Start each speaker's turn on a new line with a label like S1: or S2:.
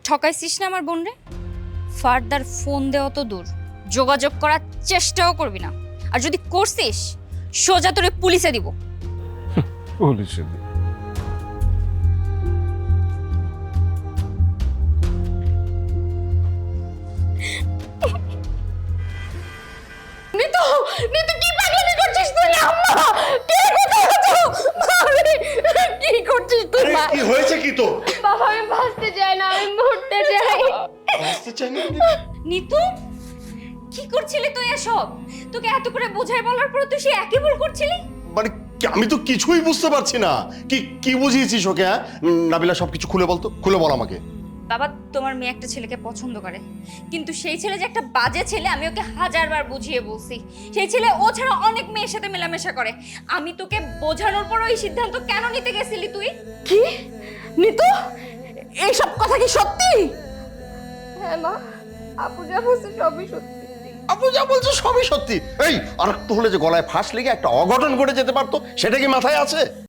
S1: ঠকাইছিস না আমার বোন রে। ফার্দার ফোন দেওয়া তো দূর, যোগাযোগ করার চেষ্টাও করবি না। আর যদি করছিস সোজা তোরে পুলিশে দিব।
S2: পুলিশে দি।
S1: নিতু, নিতু কি পাগলামি করছিস তুই? আম্মা কে কোথায় আছো? ভাবি কি করছিস তুই? মা
S3: কি হয়েছে কি তো?
S1: বাবা আমি বাঁচতে চাই না, আমি মরতে চাই।
S3: আসতে চাই না?
S1: নিতু কি করছিলি তুই এসব? তোকে এত করে বোঝাই বলার পর তুই সে একই ভুল করছিলি?
S3: মানে আমি তো কিছুই বুঝতে পারছি না। কি কি বুঝিয়েছিস ওকে? হ্যাঁ নাবিলা সবকিছু খুলে বলতো, খুলে বল আমাকে।
S1: বাবা তোমার মেয়ে একটা ছেলেকে পছন্দ করে, কিন্তু সেই ছেলে যে একটা বাজে ছেলে আমি ওকে হাজারবার বুঝিয়ে বলছি। সেই ছেলে ও ছাড়া অনেক মেয়ের সাথে মেলামেশা করে। আমি তোকে বোঝানোর পর ওই সিদ্ধান্ত কেন নিতে গেছিলি তুই?
S4: কি নিতু, এইসব কথা কি সত্যি?
S1: হ্যাঁ মা, আপু যা বলছে সবই সত্যি।
S3: আপু যা বলছো সবই সত্যি। এই আর একটু হলে যে গলায় ফাঁস লেগে একটা অঘটন ঘটে যেতে পারতো, সেটা কি মাথায় আছে?